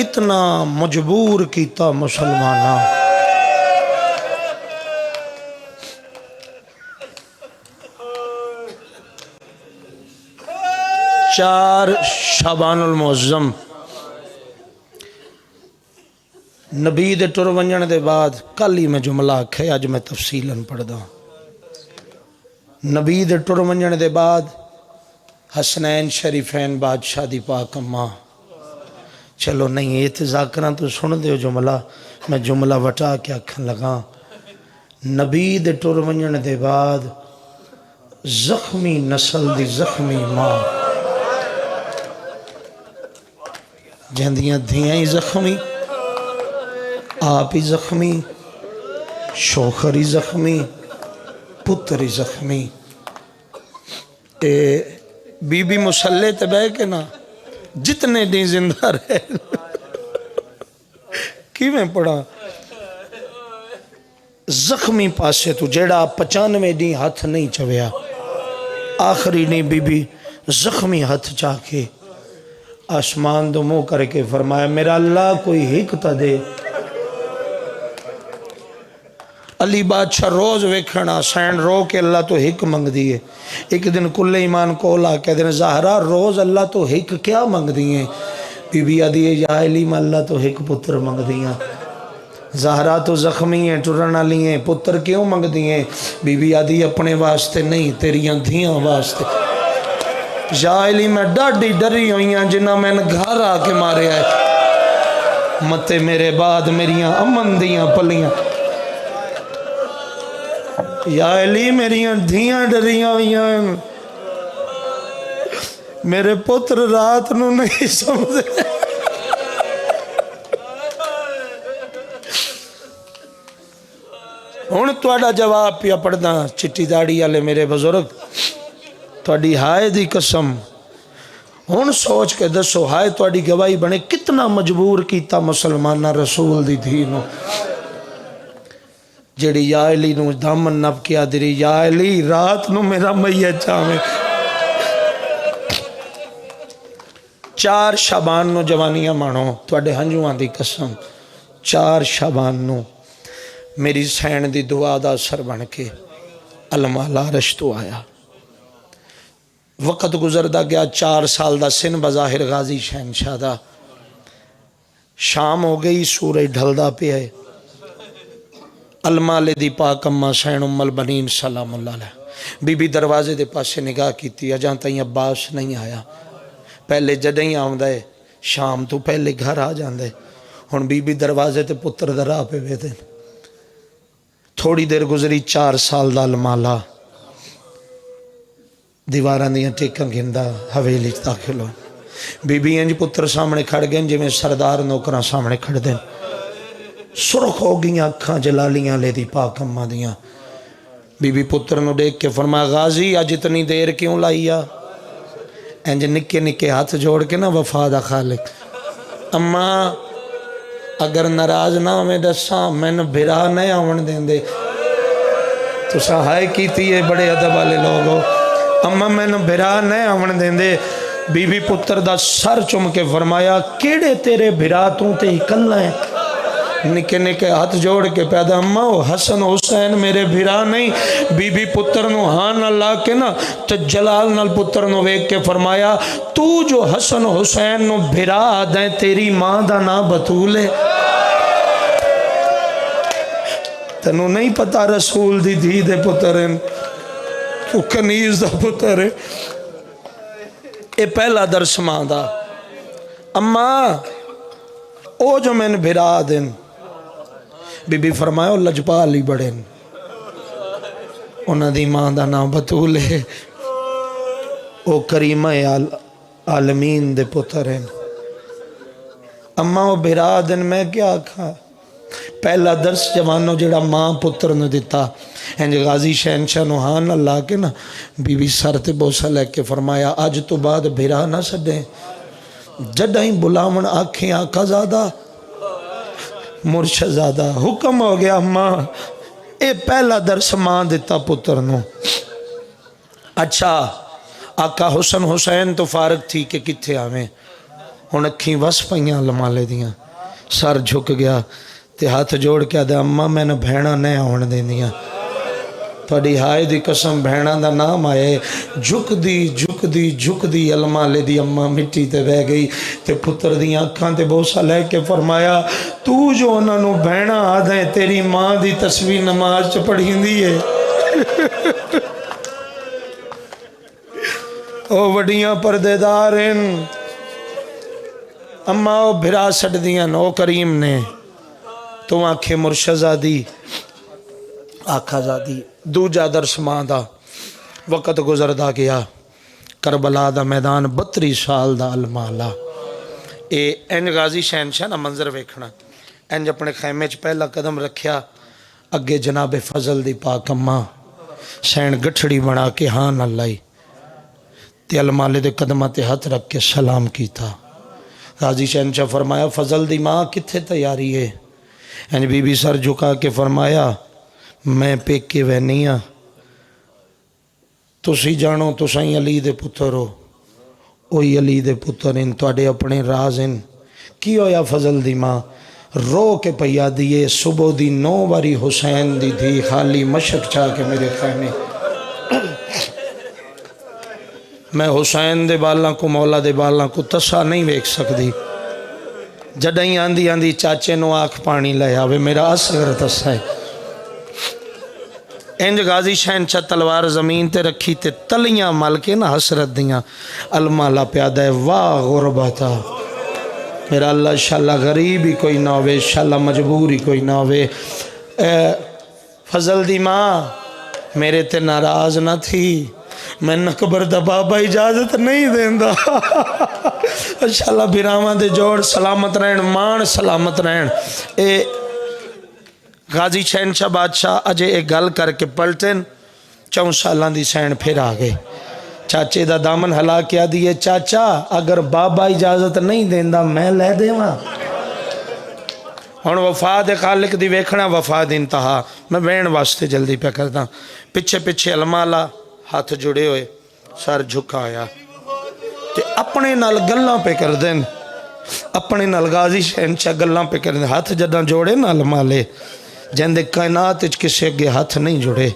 اتنا مجبور کیتا مسلمانہ چار شعبان المعظم نبی دے ٹر ونجن دے بعد کل ہی میں جملہ آکھے آج میں تفصیلاً پڑھ دا نبی دے ٹر ونجن دے بعد حسنین شریفین بادشاہ دی پاک اماں چلو نہیں یہ تذاکران تو سن دیو جملہ میں جملہ وٹا کے آکھن لگا نبی دے ٹر ونجن دے بعد زخمی نسل دی زخمی ماں جہندیاں دھیاں ہی زخمی آپ ہی زخمی شوخر ہی زخمی پتر ہی زخمی بی بی مسلح تے بے کے نا جتنے دیں زندہ رہے کی میں پڑھا زخمی پاسے تو جیڑا 95 دیں ہاتھ نہیں چویا آخری نہیں بی بی زخمی ہاتھ چاہ کے آسمان دو منہ کر کے فرمایا میرا اللہ کوئی حکمت دے علی بادشاہ روز ویکھنا سین رو کے اللہ تو حکم منگ دیئے ایک دن کل ایمان کولا کہ دن زہرہ روز اللہ تو حکم کیا منگ دیئے بی بی آدھیے یا علیم اللہ تو حکم پتر منگ دیئے زہرہ تو زخمی ہیں ٹرنا لیے پتر کیوں منگ دیئے بی بی آدھی اپنے واسطے نہیں تیریاں دھیاں واسطے یا علیم میں ڈاڈی ڈری ہوئیاں جنہ میں نے گھر آکے مارے آئے متے میرے بعد میریاں امن دیاں پلیاں یا علی میریاں دھیاں ڈریاں ہوئیاں میرے پتر رات نو نہیں سمجھے ہن تواڈا جواب پیا پڑھدا چٹی داڑی والے میرے بزرگ تواڈی ہائے دی قسم ہن سوچ کے دسو ہائے تواڈی گواہی بنے کتنا مجبور کیتا مسلمانہ رسول دی دھی نو جڑی یا علی نو دامن نپ کے آدری یا علی رات نو میرا میت چاہویں 4 شعبان نو جوانیاں مانو تواڈے ہنجواں دی قسم 4 شعبان نو میری سین دی دعا دا اثر بن کے المالا عرش تو آیا وقت گزردا گیا 4 سال دا سن بظاہر غازی شہنشاہ دا شام ہو گئی سورج ڈھلدا پیا ہے المالے دی پاک اماں سین ام البنین سلام اللہ علیہ بی بی دروازے دے پاسے نگاہ کیتی اجاں تائیں عباس نہیں آیا پہلے جدیں آوندا ہے شام تو پہلے گھر آ جاندے ہن بی بی دروازے تے پتر دا راہ پہ ویندے تھوڑی دیر گزری 4 سال دا المالا دیواراں دیاں ٹیکاں گھندا حویلی داخل ہو بی بی انج پتر سامنے کھڑ گئے جویں سردار نوکراں سامنے کھڑ دین سرخ ہو گئیاں اکھاں جلالیاں لے دی پاک اماں دیاں بی بی پتر نو دیکھ کے فرمایا غازی اج اتنی دیر کیوں لائیا انج نکے نکے ہاتھ جوڑ کے نا وفا دا خالق اماں اگر ناراض نہ ہوئے دساں مینوں بھرا نہیں آون دیندے تساں ہائے کیتی ہے بڑے ادب والے لوگ ہو اماں مینوں بھرا نہیں آون دیندے بی بی پتر دا سر چم کے فرمایا کیڑے تیرے بھرا تو تے اکلا ہے نکے نکے ہاتھ جوڑ کے پیدا اماں حسن حسین میرے بھرا نہیں بی بی پتر نو ہاں اللہ کے نا تو جلال نال پتر نو ویک کے فرمایا تو جو حسن حسین نو بھرا دیں تیری ماں دا نا بطول ہے تنو نہیں پتا رسول دی دھی دے پتر ہیں تو کنیز دا پتر ہے اے پہلا درس ماں دا اماں او جو میں نے بھرا دیں بی بی فرمایا لجپال ہی بڑے انہاں دی ماں دا نام بطول ہے او کریمہ عالمین دے پتر ہیں اماں او بھرا دن میں کیا کھا پہلا درس جوانو جڑا ماں پتر نے دیتا انج غازی شہنشاہ نو ہاں اللہ کے نا بی بی سر تے بوسہ لے کے فرمایا آج تو بعد بھرا نہ سدیں جڈائیں بلاون آنکھیں آقا زادہ مرشد زادہ حکم ہو گیا ماں اے پہلا درس ماں دیتا پتر نو اچھا آقا حسن حسین تو فارغ تھی کہ کتھے آویں ہن اکھیں وس پئیاں لمالے دیاں سر جھک گیا تے ہاتھ جوڑ کے آدھے اماں میں نے بھیڑا نہیں آون دیندیاں تھوڑی ہائے دی قسم بھیڑا دا نام آئے جھک دی المالے دی اماں مٹی تے بہ گئی تے پتر دی آنکھاں تے بوسہ لے کے فرمایا تو جو انہاں نو بھیڑا آدھے تیری ماں دی تسبیح نماز چ پڑھی دی ہے او وڈیاں پردے دار ہیں اماں او بھرا سٹ دیاں نو کریم نے تو آنکھیں مرشزادی آقا زادی دوجا درس ماں دا وقت گزردا گیا کربلا دا میدان 32 سال دا المالا اے انج غازی شہنشاہ نا منظر ویکھنا انج اپنے خیمے چ پہلا قدم رکھیا اگے جناب فضل دی پاک اماں سین گٹھڑی بنا کے ہاں نہ لائی تے المالے دے قدمہ تے ہاتھ رکھ کے سلام کیتا غازی شہنشاہ فرمایا فضل دی ماں کتھے تیاری ہے انج بی بی سر جھکا کے فرمایا میں پیکے وینیاں تسی جانو تسائیں علی دے پتر ہو اوہی علی دے پتر ان تواڈے اپنے راز ان کی ہویا فضل دی ماں رو کے پیا دیے صبح دی 9 باری حسین دی دھی خالی مشک چاہ کے میرے خیمے میں حسین دے بالاں کو مولا دے بالاں کو تسا نہیں ویکھ سکدی جڈائیں آندی آندی چاچے نو آنکھ پانی لے آوے میرا اصغر تسا ہے انج غازی شہنشاہ تلوار زمین تے رکھی تے تلیاں مل کے نا حسرت دیاں المالا پیادہ ہے واہ غربتا میرا اللہ شاللہ غریب ہی کوئی نہ ہوئے شاللہ مجبور ہی کوئی نہ ہوئے فضل دی ماں میرے تے ناراض نہ تھی میں نکبر دا بابا اجازت نہیں دیندہ انشاءاللہ بیرامان دے جوڑ سلامت رہن مان سلامت رہن اے غازی شہنشاہ بادشاہ اجے ایک گل کر کے پلٹن 4 سالان دی سین پھر آگئے چاچے دا دامن ہلا کیا دیئے چاچا اگر بابا اجازت نہیں دیندہ میں لے دے وہاں ہن وفا دے خالق دی ویکھنا وفا دی انتہا میں وین واسطے جلدی پہ کردا پیچھے پیچھے المالا ہاتھ جڑے ہوئے سر جھکایا تے اپنے نال گلاں پہ کر دین اپنے نال غازی شہنشاہ گلاں پہ کر دین ہاتھ جداں جوڑے نہ المالے جندے کائنات وچ کسے اگے ہاتھ نہیں جڑے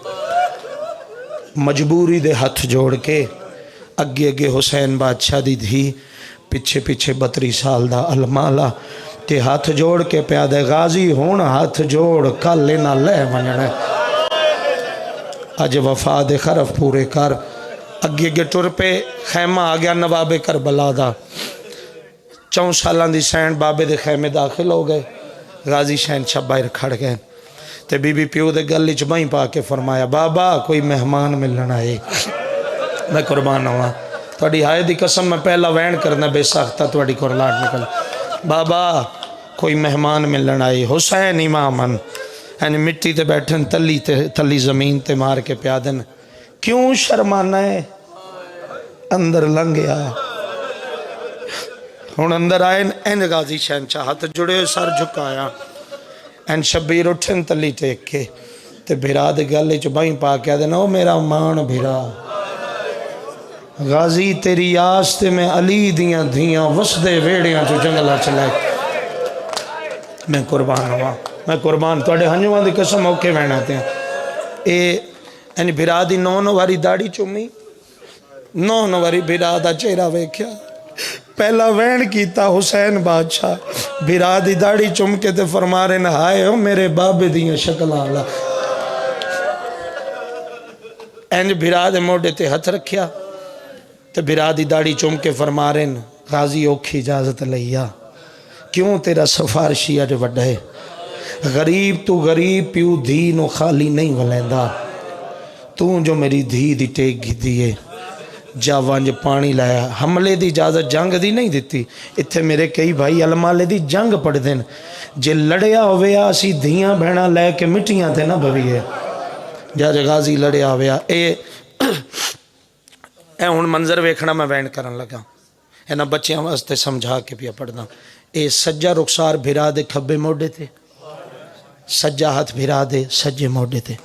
مجبوری دے ہاتھ جوڑ کے اگے اگے حسین بادشاہ دی دھی پیچھے پیچھے 32 سال دا المالا تے ہاتھ جوڑ کے پیادے غازی ہون ہاتھ جوڑ کل لینا لے منجنے اج وفا دے خرف پورے کر اگے اگے ٹر پہ خیمہ آگیا نواب کربلا دا 4 سالاں دی سین بابے دے خیمے داخل ہو گئے غازی شہنشاہ باہر کھڑ گئے تے بی بی پیو دے گل وچ بائیں پا کے فرمایا بابا کوئی مہمان ملن آئے میں قربان ہوا تھوڑی ہائے دی قسم میں پہلا وین کرنا بے ساختہ تھوڑی کورلاٹ نکل بابا کوئی مہمان ملن آئے حسین امامن یعنی مٹی تے بیٹھن تلی زمین تے مار کے پیادن کیوں شرمانا ہے اندر لنگیا ہون اندر آئے این غازی شہنشاہ ہاتھ جڑے سر جھکایا این شبیر اٹھن تلی ٹیک کے تے بھیرا دے گلے چ بائیں پا کے آدھے او میرا مان بھیرا غازی تیری آستے میں علی دیاں دھیاں وسدے ویڑیاں جو جنگلہ چلائے میں قربان ہوا میں قربان توڑے ہنجوان دی قسم اوکے وین آتے ہیں یعنی بھیرا دی 9 واری داڑی چومی 9 واری بھیرا دا چہرہ ویکھیا پہلا وین کیتا حسین بادشاہ بھیرا دی داڑی چم کے تے فرما رہے نہائے ہو میرے بابے دیاں شکل آلا اینج بھیرا دے موڑے تے ہتھ رکھیا تے بھیرا دی داڑی چم کے فرما رہے غازی اوکھی اجازت لیا کیوں تیرا سفارشی اج وڈا ہے غریب تو غریب پیو دھی نو خالی نہیں ولیندہ تو جو میری دھی دی ٹیک گی دیئے جا وانج پانی لایا حملے دی اجازت جنگ دی نہیں دیتی اتھے میرے کئی بھائی علمالے دی جنگ پڑھ دیں جے لڑیا ہویا اسی دھیاں بہنا لے کے مٹیاں تھے نہ بھویے جا غازی لڑیا ہویا اے ہن منظر ویکھنا میں وین کرن لگا اے نہ بچیاں واسطے سمجھا کے پیا پڑھنا اے سجا رخسار بھیرا دے کھبے موڑے تھے سجا ہاتھ بھیرا دے سجے موڑے تھے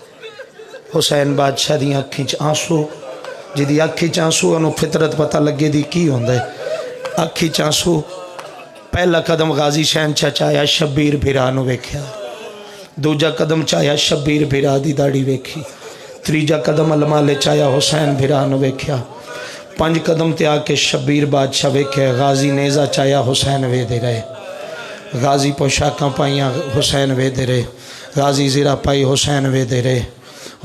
حسین بادشاہ دی اکھیں چ آنسو جدی اکھی چانسو انہوں فطرت پتہ لگے دی کی ہوندے اکھی چانسو پہلا قدم غازی شہنشاہ چاہیا شبیر بھیرانو ویکھیا دوجا قدم چاہیا شبیر بھیرا دی داڑی ویکھی تریجا قدم علمالے چاہیا حسین بھیرانو ویکھیا 5 قدم تے آکے شبیر بادشاہ ویکھیا غازی نیزہ چاہیا حسین وے دے رہے غازی پوشاکاں پائیاں حسین وے دے رہے غازی زیرہ پائی حسین وے دے رہے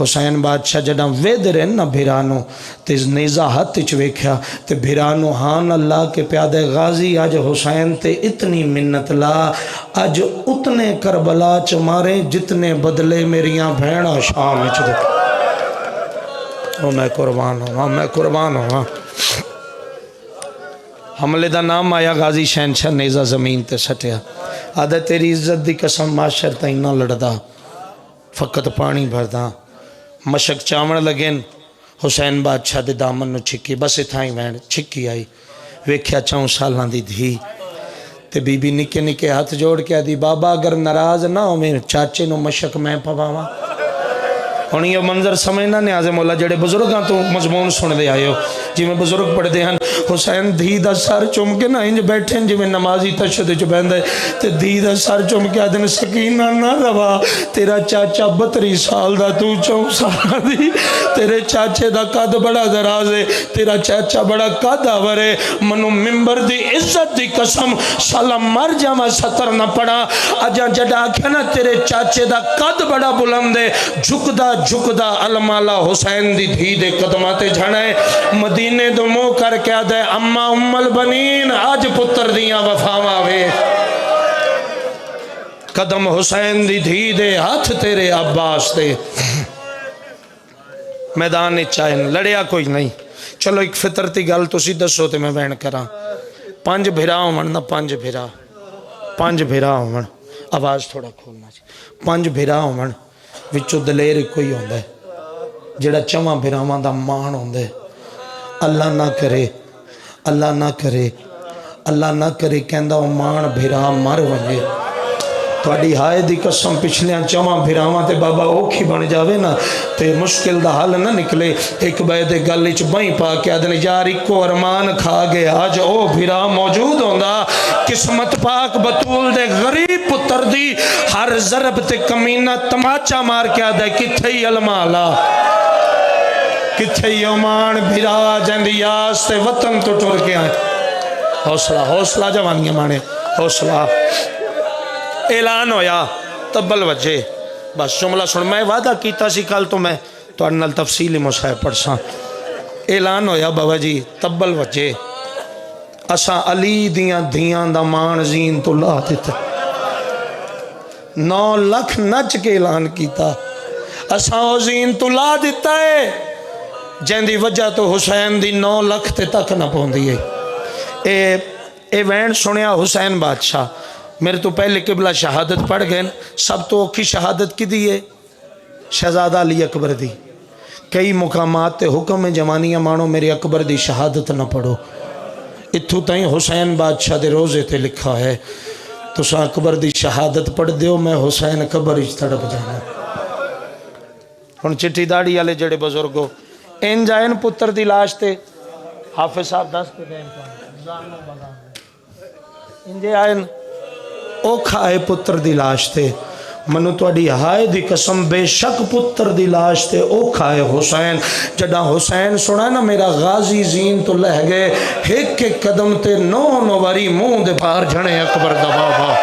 حسین بادشاہ جڑا وید رہے نا بھیرانو تے نیزہ ہاتھ چ ویکھیا تے بھیرانو ہان اللہ کے پیادے غازی آج حسین تے اتنی منت لا آج اتنے کربلا چ مارے جتنے بدلے میریاں بھیڑا شام چ دے میں قربان ہوا حملے دا نام آیا غازی شہنشاہ نیزہ زمین تے سٹیا آدھے تیری عزت دی قسم معاشر تائیں نہ لڑدا فقط پانی بھردا مشک چاوڑ لگین حسین بادشاہ دے دامن نو چھکی بس اتھائیں وین چھکی آئی ویکھیا 4 سالاں دی دھی تے بی بی نکے نکے ہاتھ جوڑ کے دی بابا اگر ناراض نہ ہو میرے چاچے نو مشک میں پواواں ہن یہ منظر سمجھنا نیاز مولا جڑے بزرگاں تو مضمون سن دے آئے ہو جی میں بزرگ پڑھ دے ہیں حسین دھی دا سر چم کے نہ انج بیٹھیں جی میں نمازی تشہد چ بیندے تے دھی دا سر چم کے آدھن سکینہ نہ روا تیرا چاچا 32 سال دا تو 4 سال دی تیرے چاچے دا قد بڑا دراز ہے تیرا چاچا بڑا قد آور ہے منو ممبر دی عزت دی قسم سالا مر جاواں ستر نہ پڑا اجا جڑا آکھیا نا تیرے چاچے دا قد بڑا بلند ہے جھکدا علمالا حسین دی دھی دے قدماتے جھڑے مدینے دو مو کر کے آدھے اما ام البنین آج پتر دیاں وفاواں وے قدم حسین دی دھی دے ہاتھ تیرے عباس دے میدان چاہن لڑیا کوئی نہیں چلو ایک فطرتی گل تو سی دسو تے میں بین کراں 5 بھیرا ہومن نا 5 بھیرا ہومن آواز تھوڑا کھولنا چاہیے 5 بھیرا ہومن وچو دلیر کوئی ہوندہ ہے جڑا 4 بھیراواں دا مان ہوندہ ہے اللہ نہ کرے کہندہ وہ مان بھیرا مر ونجے تھوڑی ہائے دی قسم پچھلیاں چواں بھراواں تے بابا اوکھی بن جاوے نا تے مشکل دا حل نہ نکلے ایک بے دے گل وچ بہیں پا کے آدھن یار اکو ارمان کھا گیا آج او بھرا موجود ہوندا قسمت پاک بطول دے غریب پتر دی ہر ضرب تے کمینہ تماچا مار کے آدھے کتھے ہی المالا کتھے ہی امان بھرا جندی آس تے وطن تو ٹر کے آئے حوصلہ حوصلہ جوانیاں مانے حوصلہ اعلان ہویا تبل وجہ بس جملہ سن میں وعدہ کیتا سی کل تو میں تو انال تفصیلی مصحف پڑھساں اعلان ہویا بابا جی تبل وجہ اساں علی دیاں دھیاں دا مان زین تو لا دیتا 9 لکھ نچ کے اعلان کیتا اساں او زین تو لا دیتا ہے جن دی وجہ تو حسین دی 9 لکھ تے تک نہ پہندی ہے اے وین سنیا حسین بادشاہ میرے تو پہلے قبلہ شہادت پڑھ گئے سب تو اوکھی شہادت کی دیئے شہزادہ علی اکبر دی کئی مقامات تے حکم جوانیاں مانو میرے اکبر دی شہادت نہ پڑھو اتھو تائیں حسین بادشاہ دے روزے تے لکھا ہے تو سا اکبر دی شہادت پڑھ دیو میں حسین قبر اچ تڑپ جانا ہن چٹھی داڑھی والے جڑے بزرگو ان جائن پتر دی لاش تے حافظ صاحب دس پہ دین جانو بگا ان جے آئن او کھائے پتر دی لاش تے منو توڑی ہائے دی قسم بے شک پتر دی لاش تے او کھائے حسین جڑا حسین سنا نا میرا غازی زین تو لہ گئے ایک ایک قدم تے 9 واری منہ دے پار جھنے اکبر دا بابا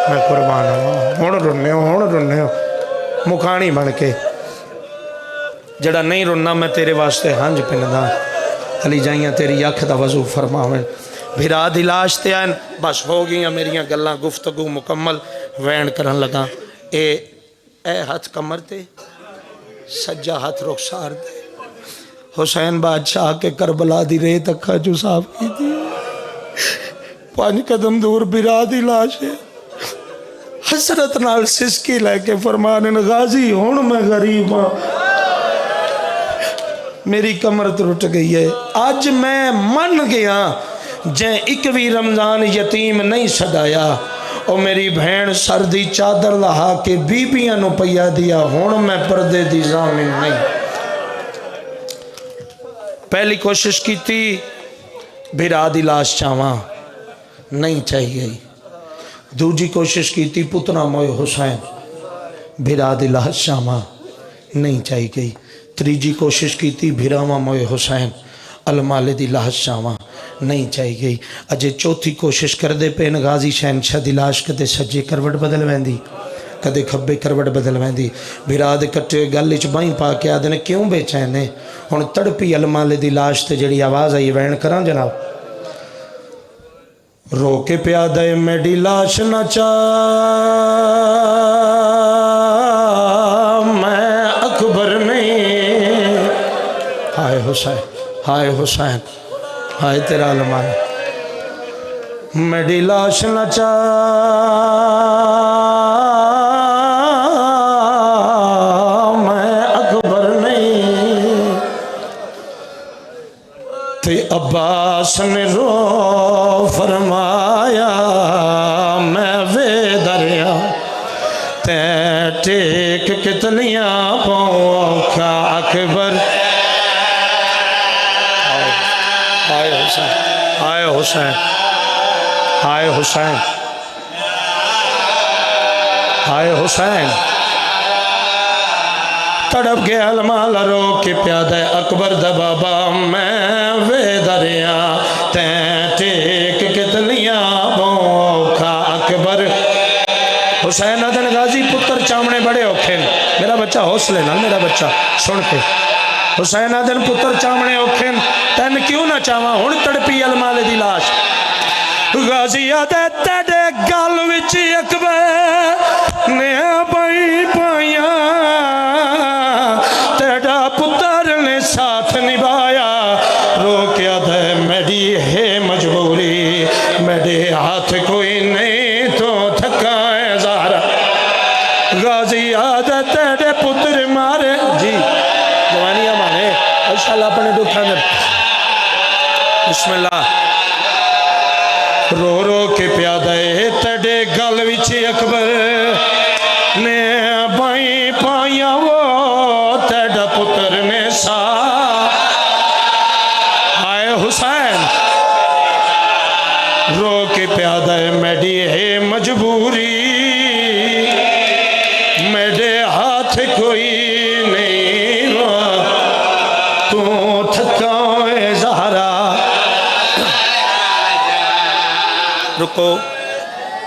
میں قربان ہوں رنے ہو مکانی بن کے جڑا نہیں رننا میں تیرے واسطے ہنج پندہ علی جائیاں تیری اکھ دا وضو فرماویں بھرا دی لاش تے آئین بس ہو گئیاں میریاں گلاں گفتگو مکمل وین کرن لگا اے ہاتھ کمر تے سجا ہاتھ رخسار تے حسین بادشاہ کے کربلا دی ریت اکھا جو صاف کی تھی 5 قدم دور بھرا دی لاش ہے حسرت نال سسکی لے کے فرمانے غازی ہون میں غریب ہاں میری کمر ٹوٹ گئی ہے آج میں من گیا جے 21 رمضان یتیم نہیں صدایا او میری بہن سردی چادر لہا کے بیبیاں نو پیا دیا ہون میں پردے دی ضامن نہیں پہلی کوشش کی تھی بھرا دی لاش چاواں نہیں چاہیے دوجی کوشش کی تھی پتنا موئے حسین بھرا دی لاش چاواں نہیں چاہی گئی تریجی کوشش کی تھی بھراواں موئے حسین المال دی لاش چاواں نہیں چاہی گئی اجے چوتھی کوشش کر دے پین غازی شہنشاہ دی لاش کدے سجے کروٹ بدل ویندی کدے کھبے کروٹ بدل ویندی بھرا دے کٹے گل وچ بائیں پا کے آدھے کیوں بے چین نے ہن تڑپی المال دی لاش تے جڑی آواز آئی وین کراں جناب رو کے پیا دے میری لاش نہ چا میں اکبر نہیں ہائے حسین ہائے تیرا علمان میری لاش نہ چا میں اکبر نہیں تے عباس نے رو فرمایا میں وے دریا تے ٹیک کتنیاں پاؤں کا اکبر ہائے حسین ہائے حسین ہائے حسین تڑپ گیا المال رو کے پیادہ اکبر دا بابا میں وے دریا تین ٹیک کتنیاں بوکھا اکبر حسین ادن غازی پتر چامنے بڑے اوکھے میرا بچہ حوصلے نہ میرا بچہ سن کے حسین ادن پتر چامنے اوکھے تین کیوں نہ چاہواں ہن تڑپی المال دی لاش غازی آدھے تیڑے گال وچی اکبر نے بائی پائیاں تیڑا پتر نے ساتھ نبھایا رو کے آدھے میری ہے مجبوری میرے ہاتھ کوئی نہیں تو تھکا ہے زہرا غازی آدھے تیڑے پتر مارے جی جوانیاں مارے انشاءاللہ اپنے دکھا در بسم اللہ رو رو کے پیادہ تڑ میرے گل وچ اکبر نے بائی پائیاں وہ تیڑا پتر نے سا آئے حسین رو کے پیادہ ہے میری ہے مجبوری میرے ہاتھ کوئی نہیں تو تھکائے زہرا رکو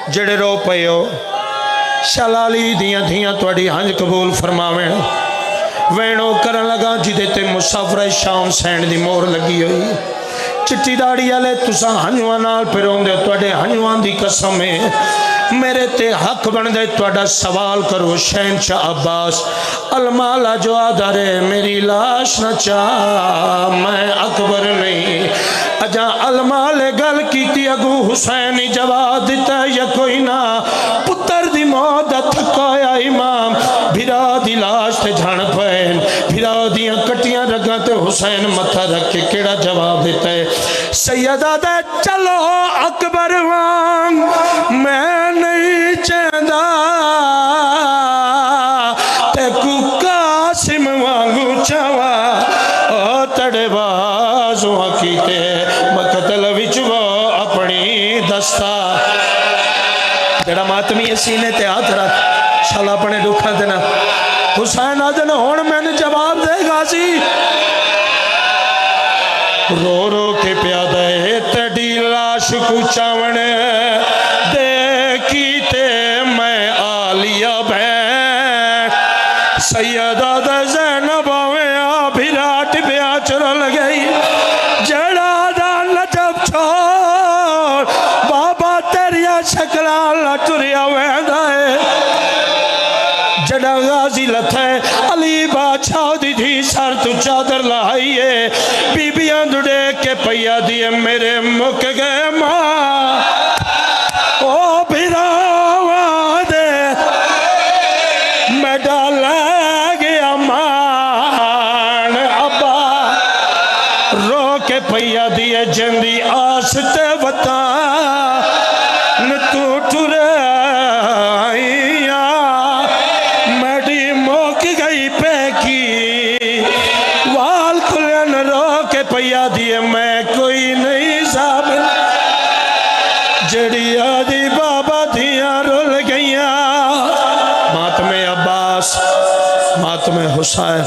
جڑے رو پئے ہو شلالی دیاں دھیاں توڑی ہنج قبول فرماویں وینو کرن لگا جدے تے مسافر شام سین دی مور لگی ہوئی چٹی داڑی آلے تساں ہنجوان نال پھروں دے توڑے ہنجوان دی قسم ہے میرے تے حق بن دے توڑا سوال کرو شہنشاہ عباس المالا جو آدھارے میری لاش نہ چاہ میں اکبر نہیں اجا المال گل کی تی اگو حسینی جواب دیتا یا کوئی نہ پتر دی موت تھکایا امام بھرا دی لاش تے جھان پہن بھرا دیاں کٹیاں رگاں تے حسین متھا رکھ کے کیڑا جواب دیتا ہے سیدہ دے چلو اکبر وانگ میں نہیں چاہدا تے کو قاسم وانگو چاوا او تڑے بازوں کیتے مقتل وچ وہ اپنی دستا جڑا ماتمی سینے تے ہاتھ رکھ شالا اپنے دکھا دینا حسین آدھن ہون میں نے جواب دے غازی رو رو کے پیادہ ہے تڑی لاش کو چاون دیکھی تے میں آلیا بین سیدہ دا زینب آویں آبھیرات بیا چرل گئی جڑا دا نجب چھوڑ بابا تیریا شکلہ اللہ تریا ویندائے جڑا غازی لتھے علی باچھاؤ دی تھی سر تو چادر لائیے بی بیاں دڑے کے پیا دیے میرے مک گئے ماں او بھراوا دے میں ڈالا گیا مان ابا رو کے پیا دیے جندی آستے وطان تو ٹرے پیا دیے میں کوئی نہیں ثابت جڑی آدھی بابا دھیاں رول گئیاں ماتم عباس ماتم حسین